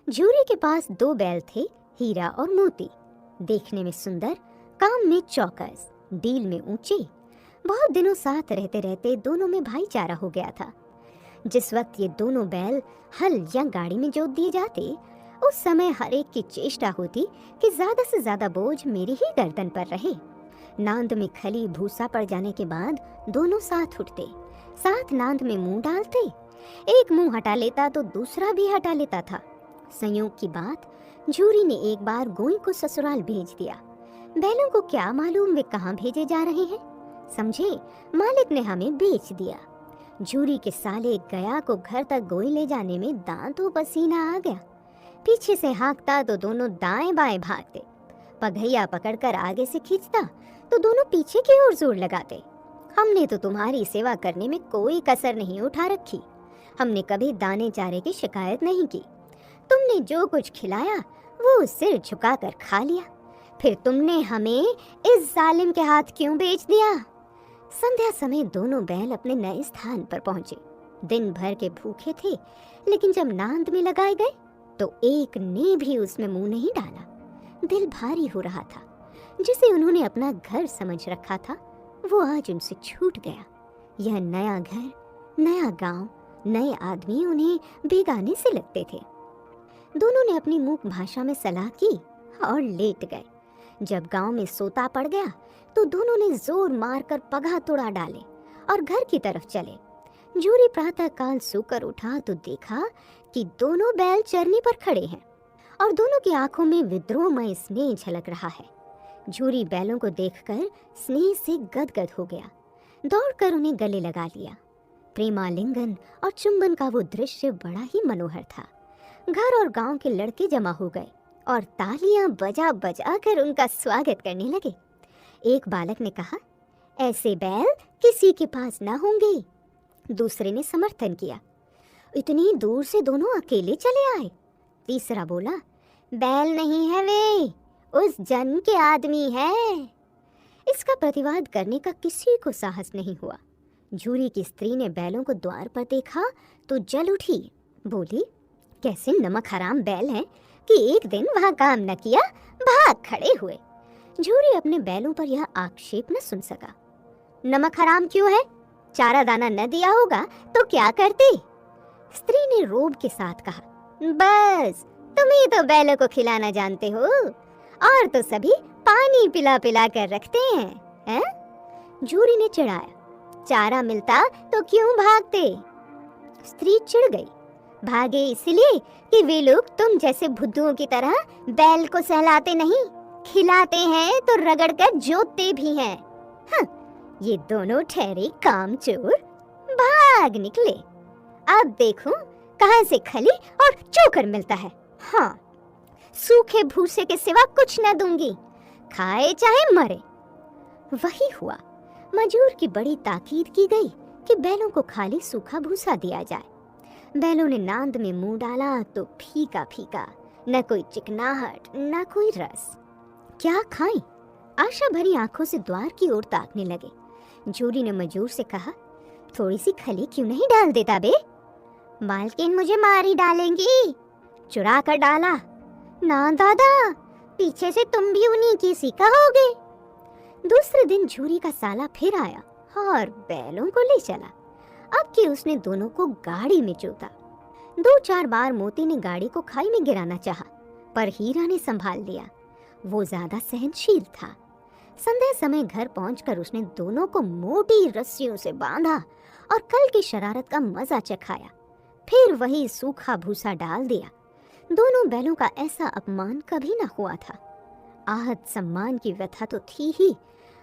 झूरी के पास दो बैल थे, हीरा और मोती। देखने में सुंदर, काम में चौकस, डील में ऊंचे। बहुत दिनों साथ रहते रहते दोनों में भाईचारा हो गया था। जिस वक्त ये दोनों बैल हल या गाड़ी में जोत दिए जाते, उस समय हर एक की चेष्टा होती कि ज्यादा से ज्यादा बोझ मेरी ही गर्दन पर रहे। नांद में खली भूसा पड़ जाने के बाद दोनों साथ उठते, साथ नांद में मुंह डालते। एक मुंह हटा लेता तो दूसरा भी हटा लेता था। संयोग की बात, झूरी ने एक बार गोई को ससुराल भेज दिया। बैलों को क्या मालूम वे कहाँ भेजे जा रहे हैं। समझे, मालिक ने हमें बेच दिया। झूरी के साले गया को घर तक गोई ले जाने में दांतों पसीना आ गया। पीछे से हाँकता तो दोनों दाएं बाएं भागते, पगैया पकड़कर आगे से खींचता तो दोनों पीछे की ओर जोर लगाते। हमने तो तुम्हारी सेवा करने में कोई कसर नहीं उठा रखी। हमने कभी दाने चारे की शिकायत नहीं की। तुमने जो कुछ खिलाया वो सिर झुकाकर खा लिया। फिर तुमने हमें इस जालिम के हाथ क्यों बेच दिया। संध्या समय दोनों बैल अपने नए स्थान पर पहुंचे। दिन भर के भूखे थे, लेकिन जब नांद में लगाए गए तो एक ने भी उसमें मुंह नहीं डाला। दिल भारी हो रहा था। जिसे उन्होंने अपना घर समझ रखा था, वो आज उनसे छूट गया। यह नया घर, नया गांव, नए आदमी उन्हें बेगाने से लगते थे। दोनों ने अपनी मूक भाषा में सलाह की और लेट गए। जब गांव में सोता पड़ गया तो दोनों ने जोर मारकर पगहा तोड़ा डाले और घर की तरफ चले। झूरी प्रातः काल सोकर उठा तो देखा कि दोनों बैल चरनी पर खड़े हैं और दोनों की आंखों में विद्रोहमय स्नेह झलक रहा है। झूरी बैलों को देखकर स्नेह से गदगद हो गया। दौड़कर उन्हें गले लगा लिया। प्रेमालिंगन और चुंबन का वो दृश्य बड़ा ही मनोहर था। घर और गांव के लड़के जमा हो गए और तालियां बजा बजा कर उनका स्वागत करने लगे। एक बालक ने कहा, ऐसे बैल किसी के पास ना होंगे। दूसरे ने समर्थन किया, इतनी दूर से दोनों अकेले चले आए। तीसरा बोला, बैल नहीं है वे, उस जन के आदमी है। इसका प्रतिवाद करने का किसी को साहस नहीं हुआ। झूरी की स्त्री ने बैलों को द्वार पर देखा तो जल उठी। बोली, कैसे नमक हराम बैल हैं कि एक दिन वहां काम न किया, भाग खड़े हुए। झूरी अपने बैलों पर यह आक्षेप न सुन सका। नमक हराम क्यों है? चारा दाना न दिया होगा तो क्या करती? स्त्री ने रोब के साथ कहा, बस तुम ही तो बैलों को खिलाना जानते हो, और तो सभी पानी पिला पिला कर रखते हैं। झूरी ने चिढ़ाया, चारा मिलता तो क्यों भागते? स्त्री चिढ़ गई, भागे इसलिए कि वे लोग तुम जैसे बुद्धुओं की तरह बैल को सहलाते नहीं, खिलाते हैं तो रगड़ कर जोतते भी हैं। ये दोनों ठहरे कामचोर भाग निकले। अब देखो कहां से खली और चोकर मिलता है। हाँ, सूखे भूसे के सिवा कुछ न दूंगी, खाए चाहे मरे। वही हुआ। मजूर की बड़ी ताकीद की गई कि बैलों को खाली सूखा भूसा दिया जाए। बैलों ने नांद में मुंह डाला तो फीका फीका, न कोई चिकनाहट न कोई रस। क्या खाएं? आशा भरी आंखों से द्वार की ओर ताकने लगे। झूरी ने मजूर से कहा, थोड़ी सी खली क्यों नहीं डाल देता बे? मालकिन मुझे मारी डालेंगी। चुरा कर डाला। ना दादा, पीछे से तुम भी उन्हीं की सी कहोगे। दूसरे दिन झूरी का साला फिर आया और बैलों को ले चला। अब कि उसने दोनों को गाड़ी में जोता। 2-4 बार मोती ने गाड़ी को खाई में गिराना चाहा, पर हीरा ने संभाल लिया। वो ज्यादा सहनशील था। संध्या समय घर पहुंचकर उसने दोनों को मोटी रस्सियों से बांधा और कल की शरारत का मजा चखाया। फिर वही सूखा भूसा डाल दिया। दोनों बैलों का ऐसा अपमान कभी न हुआ था। आहत सम्मान की व्यथा तो थी ही,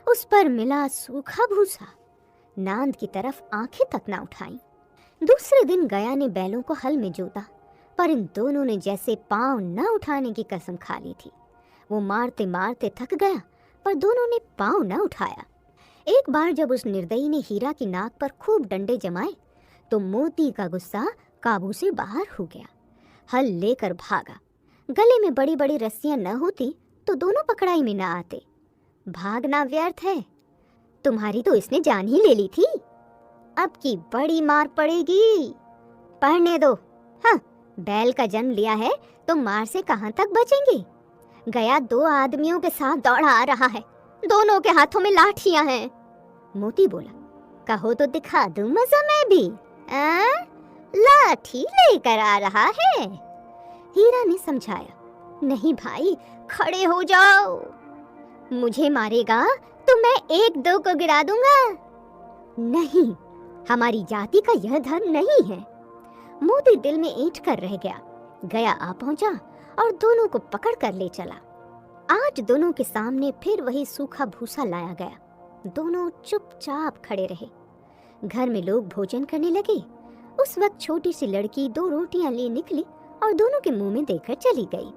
उस पर मिला सूखा भूसा। नांद की तरफ आंखें तक न उठाई। दूसरे दिन गया ने बैलों को हल में जोता, पर इन दोनों ने जैसे पांव न उठाने की कसम खा ली थी। वो मारते मारते थक गया, पर दोनों ने पांव न उठाया। एक बार जब उस निर्दयी ने हीरा की नाक पर खूब डंडे जमाए तो मोती का गुस्सा काबू से बाहर हो गया। हल लेकर भागा। गले में बड़ी बड़ी रस्सियां न होती तो दोनों पकड़ाई में न आते। भागना व्यर्थ है, तुम्हारी तो इसने जान ही ले ली थी। अब की बड़ी मार पड़ेगी, पढ़ने दो। हाँ, बैल का जन्म लिया है तो मार से कहां तक बचेंगे? गया 2 आदमियों के साथ दौड़ा आ रहा है, दोनों के हाथों में लाठियां हैं। मोती बोला, कहो तो दिखा दूं मजा मैं भी। लाठी लेकर आ रहा है? हीरा ने समझाया, नहीं भाई, खड़े हो जाओ। मुझे मारेगा तो मैं 1-2 को गिरा दूंगा। नहीं, हमारी जाति का यह धर्म नहीं है। मोती दिल में ऐंठ कर रह गया। गया आ पहुंचा और दोनों को पकड़ कर ले चला। आज दोनों के सामने फिर वही सूखा भूसा लाया गया। दोनों चुपचाप खड़े रहे। घर में लोग भोजन करने लगे। उस वक्त छोटी सी लड़की 2 रोटियां ले निकली और दोनों के मुंह में देकर चली गई।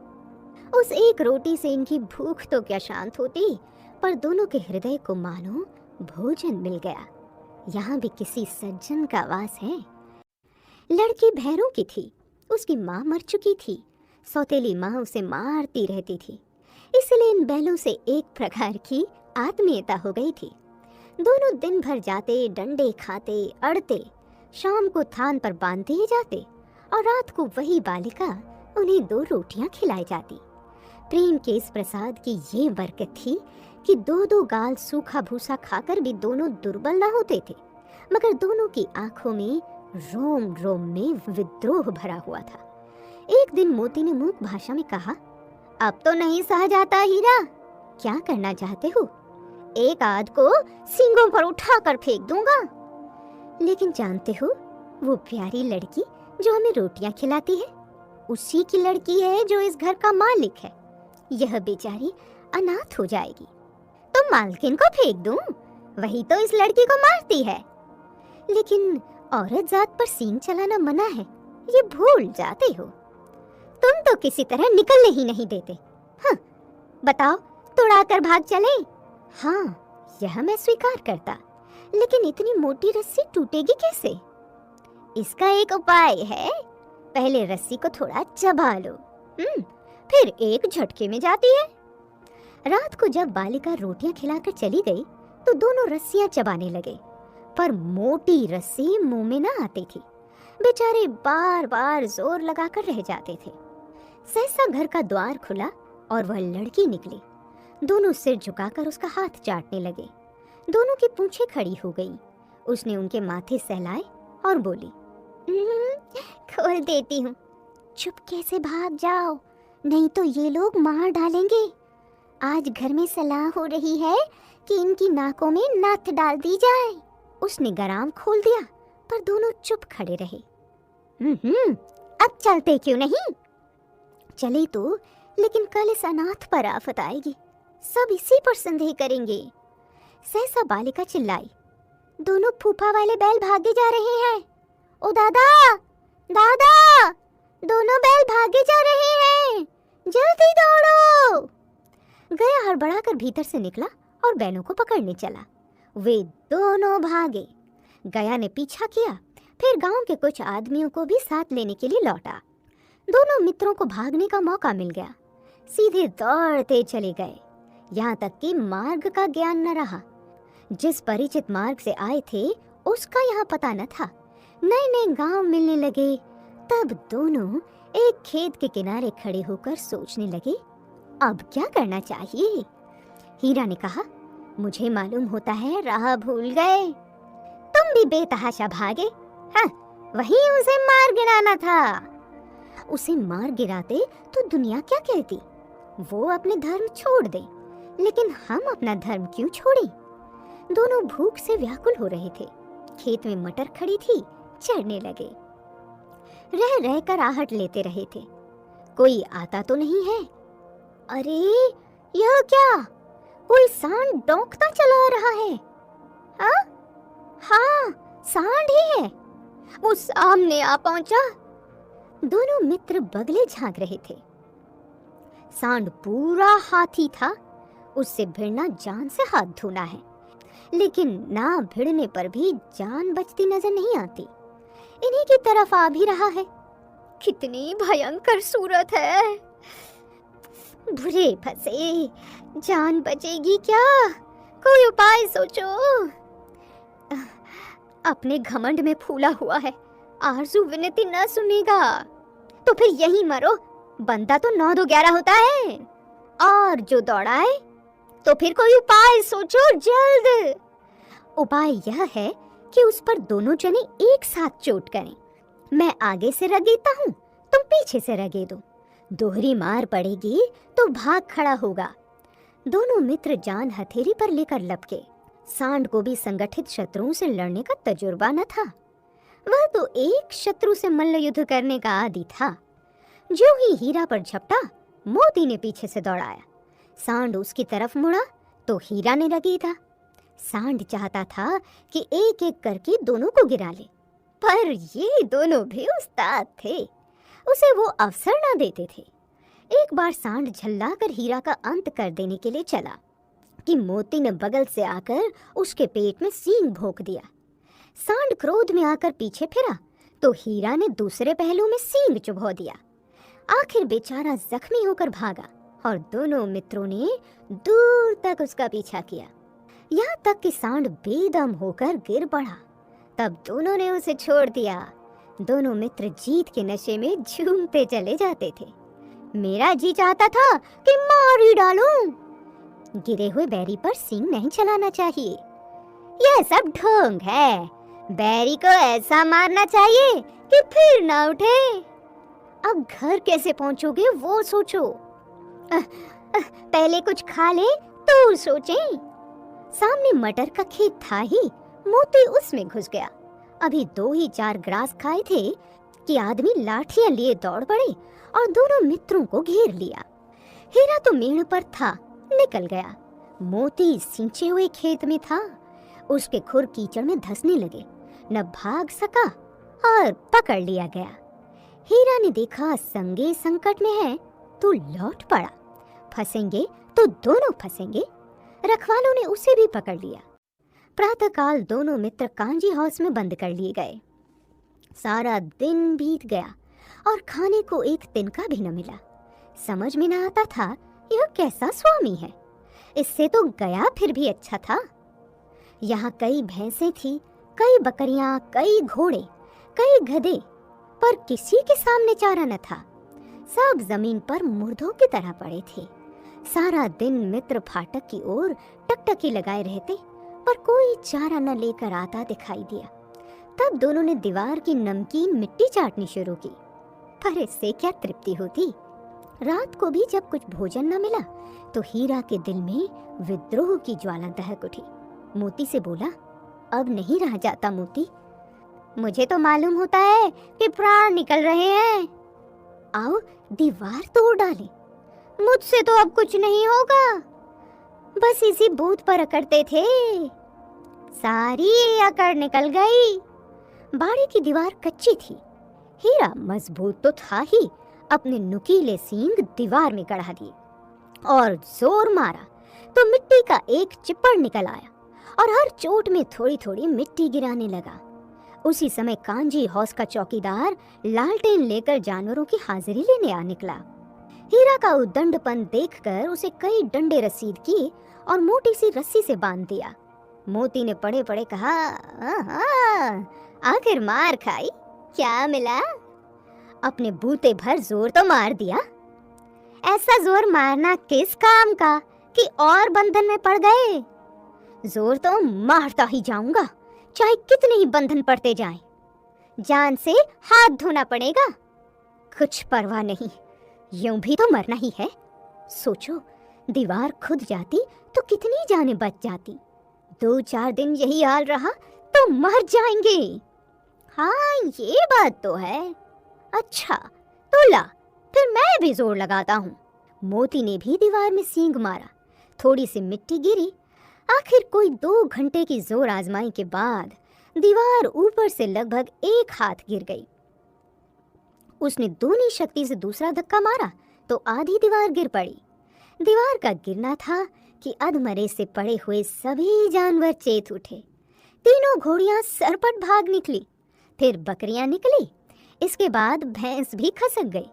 उस एक रोटी से इनकी भूख तो क्या शांत होती, पर दोनों के हृदय को मानो भोजन मिल गया। यहाँ भी किसी सज्जन का वास है। लड़की भैरों की थी, उसकी माँ मर चुकी थी। सौतेली माँ उसे मारती रहती थी, इसलिए इन बैलों से एक प्रकार की आत्मीयता हो गई थी। दोनों दिन भर जाते, डंडे खाते, अड़ते, शाम को थान पर बांध दिए जाते और रात को वही बालिका उन्हें 2 रोटियां खिलाई जाती। प्रेम के इस प्रसाद की ये बरकत थी कि 2-2 गाल सूखा भूसा खाकर भी दोनों दुर्बल न होते थे, मगर दोनों की आंखों में रोम रोम में विद्रोह भरा हुआ था। एक दिन मोती ने मूक भाषा में कहा, अब तो नहीं सहा जाता हीरा, क्या करना चाहते हो? एक आध को सींगों पर उठाकर फेंक दूंगा। लेकिन जानते हो, वो प्यारी लड़की जो हमें रोटियां खिलाती है, उसी की लड़की है जो इस घर का मालिक है। यह बेचारी अनाथ हो जाएगी तो मालकिन को फेंक दूं? वही तो इस लड़की को मारती है। लेकिन औरत जात पर सींग चलाना मना है, ये भूल जाते हो। तुम तो किसी तरह निकलने ही नहीं देते। हाँ, बताओ, तोड़ाकर भाग चले? हाँ, यह मैं स्वीकार करता, लेकिन इतनी मोटी रस्सी टूटेगी कैसे? इसका एक उपाय है। पहले रस्सी को थोड़ा चबा लो, फिर एक झटके में जाती है। रात को जब बालिका रोटियां खिलाकर चली गई तो दोनों रस्सियां चबाने लगे, पर मोटी रस्सी मुंह में न आती थी। बेचारे बार बार जोर लगाकर रह जाते थे। सहसा घर का द्वार खुला और वह लड़की निकली। दोनों सिर झुकाकर उसका हाथ चाटने लगे। दोनों की पूंछें खड़ी हो गई। उसने उनके माथे सहलाए और बोली, खोल देती हूँ, चुपके से भाग जाओ, नहीं तो ये लोग मार डालेंगे। आज घर में सलाह हो रही है कि इनकी नाकों में नथ डाल दी जाए। उसने गराम खोल दिया, पर दोनों चुप खड़े रहे। अब चलते क्यों नहीं? चले तो, लेकिन कल इस अनाथ पर आफत आएगी, सब इसी पर संदेह करेंगे। सहसा बालिका चिल्लाई, दोनों फूफा वाले बैल भागे जा रहे हैं। ओ दादा, दादा, दोनों बैल भागे जा रहे हैं, जल्दी दौड़ो। गया हड़बड़ाकर भीतर से निकला और बैलों को पकड़ने चला। वे दोनों भागे। गया ने पीछा किया, फिर गांव के कुछ आदमियों को भी साथ लेने के लिए लौटा। दोनों मित्रों को भागने का मौका मिल गया। सीधे दौड़ते चले गए, यहाँ तक कि मार्ग का ज्ञान न रहा। जिस परिचित मार्ग से आए थे उसका यहाँ पता न था। नए नए गांव मिलने लगे। तब दोनों एक खेत के किनारे खड़े होकर सोचने लगे, अब क्या करना चाहिए। हीरा ने कहा, मुझे मालूम होता है राह भूल गए। तुम भी बेतहाशा भागे। हाँ, वही उसे मार गिराना था। उसे मार गिराते तो दुनिया क्या कहती। वो अपने धर्म छोड़ दे, लेकिन हम अपना धर्म क्यों छोड़े। दोनों भूख से व्याकुल हो रहे थे। खेत में मटर खड़ी थी, चढ़ने लगे। रह रहकर आहट लेते रहे थे, कोई आता तो नहीं है। अरे यह क्या, कोई सांड डोंकता चला रहा है। हाँ, सांड ही है। वो सामने आ पहुंचा। दोनों मित्र बगले झांक रहे थे। सांड पूरा हाथी था। उससे भिड़ना जान से हाथ धोना है, लेकिन ना भिड़ने पर भी जान बचती नजर नहीं आती। इन्हीं की तरफ आ भी रहा है। कितनी भयंकर सूरत है। बुरे फंसे, जान बचेगी क्या? कोई उपाय सोचो। अपने घमंड में फूला हुआ है, आरज़ू विनती न सुनेगा। तो फिर यहीं मरो, बनता तो 9 2 11 होता है। और जो दौड़ाए तो फिर कोई उपाय सोचो जल्द। उपाय यह है कि उस पर दोनों जने एक साथ चोट करें। मैं आगे से रगेता हूँ, तुम पीछे से रगे दो। दोहरी मार पड़ेगी तो भाग खड़ा होगा। दोनों मित्र जान हथेली पर लेकर लपके। सांड को भी संगठित शत्रुओं से लड़ने का तजुर्बा न था। वह तो एक शत्रु से मल्ल युद्ध करने का आदी था। जो ही हीरा पर झपटा, मोती ने पीछे से दौड़ाया। सांड उसकी तरफ मुड़ा तो हीरा ने रगेदा। सांड चाहता था कि एक एक करके दोनों को गिरा ले, पर ये दोनों भी उस्ताद थे, उसे वो अवसर ना देते थे। एक बार सांड झल्लाकर हीरा का अंत कर देने के लिए चला कि मोती ने बगल से आकर उसके पेट में सींग भोंक दिया। सांड क्रोध में आकर पीछे फिरा तो हीरा ने दूसरे पहलू में सींग चुभो दिया। आखिर बेचारा जख्मी होकर भागा और दोनों मित्रों ने दूर तक उसका पीछा किया, यहाँ तक कि सांड बेदम होकर गिर पड़ा। तब दोनों ने उसे छोड़ दिया। दोनों मित्र जीत के नशे में झूमते चले जाते थे। मेरा जी चाहता था कि मार ही डालूं। गिरे हुए बैरी पर सींग नहीं चलाना चाहिए, यह सब ढोंग है। बैरी को ऐसा मारना चाहिए कि फिर ना उठे। अब घर कैसे पहुंचोगे वो सोचो। पहले कुछ खा ले तो सोचें। सामने मटर का खेत था ही, मोती उसमें घुस गया। अभी 2 ही 4 ग्रास खाए थे कि आदमी लाठियां लिए दौड़ पड़े और दोनों मित्रों को घेर लिया। हीरा तो मेड़ पर था, निकल गया। मोती सिंचे हुए खेत में था। उसके खुर कीचड़ में धंसने लगे, न भाग सका और पकड़ लिया गया। हीरा ने देखा संगे संकट में है तो लौट पड़ा, फंसेंगे तो दोनों फंसेंगे। रखवालों ने उसे भी पकड़ लिया। प्रातःकाल दोनों मित्र कांजी हाउस में बंद कर लिए गए। सारा दिन बीत गया और खाने को एक तिनका भी न मिला। समझ में न आता था यह कैसा स्वामी है, इससे तो गया फिर भी अच्छा था। यहाँ कई भैंसें थी, कई बकरियां, कई घोड़े, कई गधे, पर किसी के सामने चारा न था। सब जमीन पर मुर्दों की तरह पड़े थे। सारा दिन मित्र फाटक की ओर टकटकी लगाए रहते, पर कोई चारा न लेकर आता दिखाई दिया। तब दोनों ने दीवार की नमकीन मिट्टी चाटनी शुरू की, पर इससे क्या तृप्ति होती। रात को भी जब कुछ भोजन न मिला तो हीरा के दिल में विद्रोह की ज्वाला दहक उठी। मोती से बोला, अब नहीं रह जाता मोती, मुझे तो मालूम होता है कि प्राण निकल रहे हैं। आओ दीवार तोड़ डालें, मुझसे तो अब कुछ नहीं होगा। बस इसी बूथ पर अकड़ते थे, सारी अकड़ निकल गई। बाड़े की दीवार कच्ची थी। हीरा मजबूत तो था ही, अपने नुकीले सींग दीवार में गड़ा दिए और जोर मारा तो मिट्टी का एक चिप्पड़ निकल आया और हर चोट में थोड़ी थोड़ी मिट्टी गिराने लगा। उसी समय कांजी हाउस का चौकीदार लालटेन लेकर जानवरों की हाजिरी लेने आ निकला। हीरा का उद्दंडपन देखकर उसे कई डंडे रसीद किए और मोटी सी रस्सी से बांध दिया। मोती ने पड़े पड़े कहा, आखिर मार खाई, क्या मिला? अपने बूते भर जोर तो मार दिया। ऐसा जोर मारना किस काम का कि और बंधन में पड़ गए? जोर तो मारता ही जाऊंगा, चाहे कितने ही बंधन पड़ते जाएं। जान से हाथ धोना पड़ेगा, कुछ परवाह नहीं, यूं भी तो मरना ही है। सोचो, दीवार खुद जाती तो कितनी जानें बच जाती। 2-4 दिन यही हाल रहा तो मर जाएंगे। हाँ, ये बात तो है। अच्छा तो ला, फिर मैं भी जोर लगाता हूँ। मोती ने भी दीवार में सींग मारा, थोड़ी सी मिट्टी गिरी। आखिर कोई 2 घंटे की जोर आजमाई के बाद दीवार ऊपर से लगभग 1 हाथ गिर गई। उसने दूनी शक्ति से दूसरा धक्का मारा तो आधी दीवार गिर पड़ी। दीवार का गिरना था कि अधमरे से पड़े हुए सभी जानवर चेत उठे। तीनों घोड़ियां सरपट भाग निकली, फिर बकरियां निकली, इसके बाद भैंस भी खसक गई,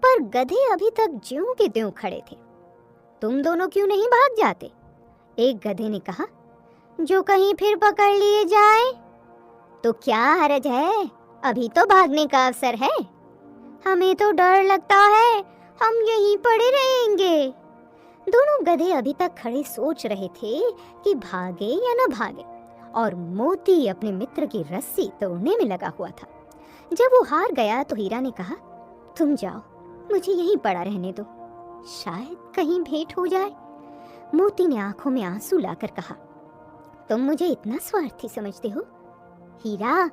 पर गधे अभी तक ज्यों के त्यों खड़े थे। तुम दोनों क्यों नहीं भाग जाते? एक गधे ने कहा। जो कहीं फिर पकड़ लिए जाए तो क्या हरज है, अभी तो भागने का अवसर है। हमें तो डर लगता है, हम यहीं पड़े रहेंगे। दोनों गधे अभी तक खड़े सोच रहे थे कि भागे या न भागे, और मोती अपने मित्र की रस्सी तोड़ने में लगा हुआ था। जब वो हार गया तो हीरा ने कहा, तुम जाओ, मुझे यहीं पड़ा रहने दो, शायद कहीं भेंट हो जाए। मोती ने आंखों में आंसू लाकर कहा, तुम मुझे इतना स्वार्थी समझते हो? हीरा,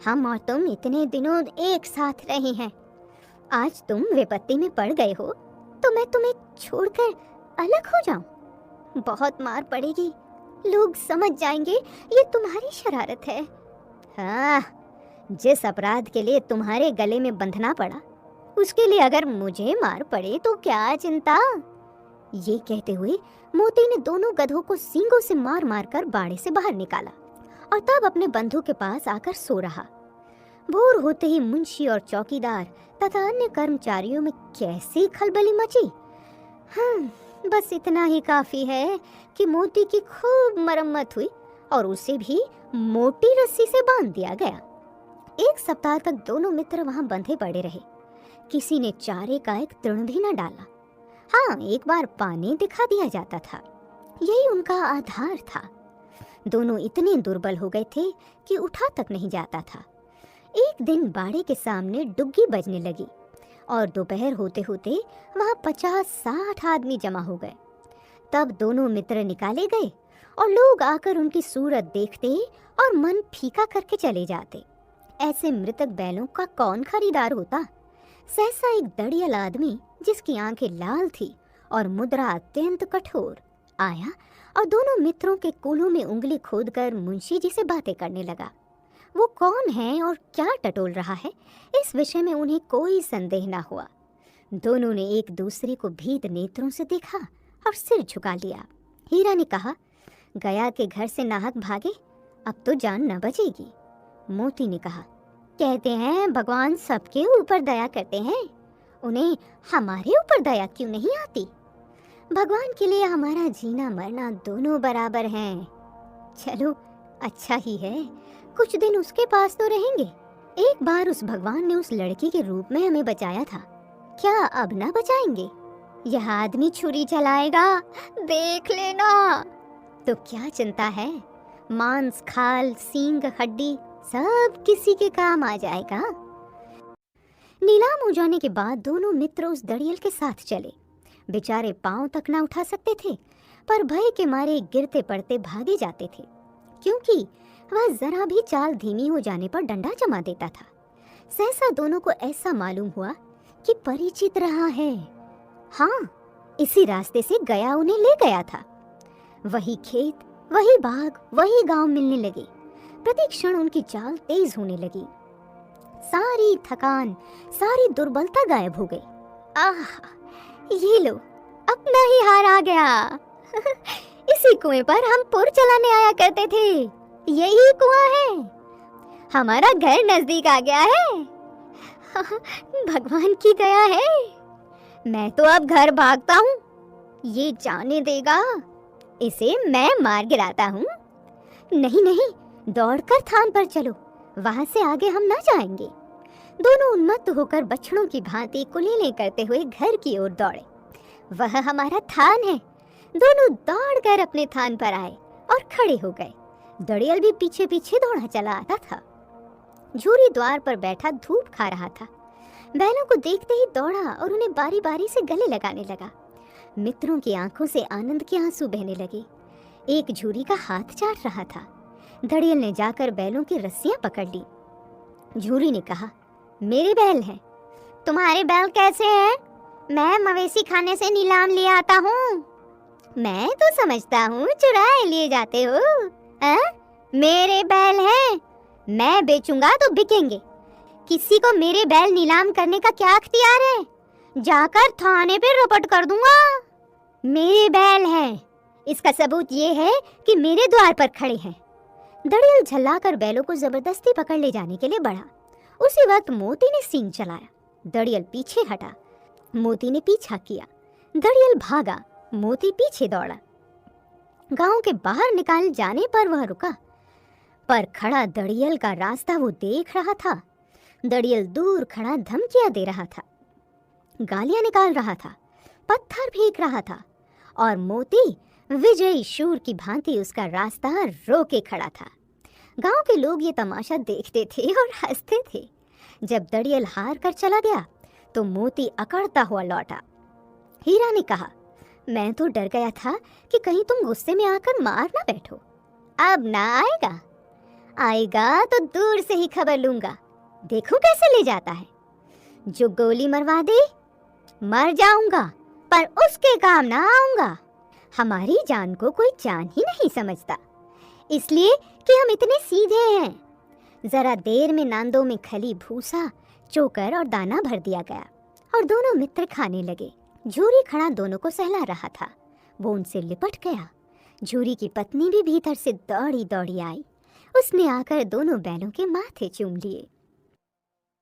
हम और तुम इतने दिनों एक साथ रहे हैं, आज तुम विपत्ति में पड़ गए हो तो मैं तुम्हें छोड़कर अलग हो जाऊं? बहुत मार पड़ेगी, लोग समझ जाएंगे ये तुम्हारी शरारत है। हाँ, जिस अपराध के लिए तुम्हारे गले में बंधना पड़ा, उसके लिए अगर मुझे मार पड़े तो क्या चिंता। ये कहते हुए मोती ने दोनों गधों को सींगों से मार मार कर बाड़े से बाहर निकाला और तब अपने बंधु के पास आकर सो रहा। भोर होते ही मुंशी और चौकीदार तथा अन्य कर्मचारियों में कैसी खलबली मची। बस इतना ही काफी है कि मोती की खूब मरम्मत हुई और उसे भी मोटी रस्सी से बांध दिया गया। एक सप्ताह तक दोनों मित्र वहां बंधे पड़े रहे। किसी ने चारे का एक तृण भी न डाला। हाँ, एक बार पानी दिखा दिया जाता था, यही उनका आधार था। दोनों इतने दुर्बल हो गए थे कि उठा तक नहीं जाता था। एक दिन बाड़े के सामने डुग्गी बजने लगी और दोपहर होते होते वहां 50-60 आदमी जमा हो गए। तब दोनों मित्र निकाले गए और लोग आकर उनकी सूरत देखते और मन फीका करके चले जाते। ऐसे मृतक बैलों का कौन खरीदार होता? सहसा एक दड़ियल आदमी, जिसकी आंखें लाल थी और मुद्रा अत्यंत कठोर, आया और दोनों मित्रों के कूल्हों में उंगली खोदकर मुंशी जी से बातें करने लगा। वो कौन है और क्या टटोल रहा है, इस विषय में उन्हें कोई संदेह ना हुआ। दोनों ने एक दूसरे को भीत नेत्रों से देखा और सिर झुका लिया। हीरा ने कहा, गया के घर से नाहक भागे, अब तो जान न बचेगी। मोती ने कहा, कहते हैं भगवान सबके ऊपर दया करते हैं, उन्हें हमारे ऊपर दया क्यों नहीं आती? भगवान के लिए हमारा जीना मरना दोनों बराबर हैं। चलो, अच्छा ही है, कुछ दिन उसके पास तो रहेंगे। एक बार उस भगवान ने उस लड़की के रूप में हमें बचाया था, क्या अब ना बचाएंगे? यह आदमी छुरी चलाएगा, देख लेना। तो क्या चिंता है, मांस, खाल, सींग, हड्डी सब किसी के काम आ जाएगा। नीलाम हो जाने के बाद दोनों मित्र उस दड़ियल के साथ चले। बेचारे पांव तक ना उठा सकते थे, पर भय के मारे गिरते पड़ते भागे जाते थे, क्योंकि वह जरा भी चाल धीमी हो जाने पर डंडा जमा देता था। सहसा दोनों को ऐसा मालूम हुआ कि परिचित रहा है। हाँ, इसी रास्ते से गया उन्हें ले गया था। वही खेत, वही बाग, वही गांव मिलने लगे। प्रति क्षण उनकी चाल तेज होने लगी। सारी थकान, सारी दुर्बलता गायब हो गई। आह, ये लो, अपना ही हार आ गया। इसी कुएं पर हम पुर चलाने आया करते थे, यही कुआं है। हमारा घर नजदीक आ गया है। भगवान की दया है। मैं तो अब घर भागता हूँ, ये जाने देगा, इसे मैं मार गिराता हूँ। नहीं नहीं, दौड़कर थान पर चलो, वहां से आगे हम ना जाएंगे। दोनों उन्मत्त होकर बछड़ों की भांति कुलीलें करते हुए घर की ओर दौड़े। वह हमारा थान है। दोनों दौड़कर अपने थान पर आए और खड़े हो गए। दड़ियल भी पीछे पीछे दौड़ा चला आता था। झूरी द्वार पर बैठा धूप खा रहा था। बैलों को देखते ही दौड़ा और उन्हें बारी बारी से गले लगाने लगा। मित्रों की आंखों से आनंद के आंसू बहने लगे। एक झूरी का हाथ चाट रहा था। दड़ियल ने जाकर बैलों की रस्सियां पकड़ ली। झूरी ने कहा, मेरे बैल हैं। तुम्हारे बैल कैसे हैं? मैं मवेशी खाने से नीलाम ले आता हूँ। मैं तो समझता हूँ चुराए लिए जाते हो। मेरे बैल हैं, मैं बेचूंगा तो बिकेंगे। किसी को मेरे बैल नीलाम करने का क्या अख्तियार है? जाकर थाने पे रपट कर दूंगा। मेरे बैल हैं, इसका सबूत ये है कि मेरे द्वार पर खड़े हैं। दड़ियल झल्लाकर बैलों को जबरदस्ती पकड़ ले जाने के लिए बढ़ा। उसी वक्त मोती ने सींग चलाया। दड़ियल पीछे हटा, मोती ने पीछा किया। दड़ियल भागा, मोती पीछे दौड़ा। गांव के बाहर निकाल जाने पर वह रुका, पर खड़ा दड़ियल का रास्ता वो देख रहा था। दड़ियल दूर खड़ा धमकियां दे रहा था, गालियां निकाल रहा था, पत्थर फेंक रहा था और मोती विजयी शूर की भांति उसका रास्ता रोके खड़ा था। गांव के लोग ये तमाशा देखते थे और हंसते थे। जब दड़ियल हार कर चला गया तो मोती अकड़ता हुआ लौटा। हीरा ने कहा, मैं तो डर गया था कि कहीं तुम गुस्से में आकर मार ना बैठो। अब ना आएगा, आएगा तो दूर से ही खबर लूंगा, देखो कैसे ले जाता है। जो गोली मरवा दे मर जाऊंगा, पर उसके काम ना आऊंगा। हमारी जान को कोई जान ही नहीं समझता, इसलिए कि हम इतने सीधे हैं। जरा देर में नांदों में खली भूसा, चोकर और दाना भर दिया गया और दोनों मित्र खाने लगे। झूरी खड़ा दोनों को सहला रहा था, वो उनसे लिपट गया। झूरी की पत्नी भी भीतर से दौड़ी दौड़ी आई, उसने आकर दोनों बैलों के माथे चूम लिए।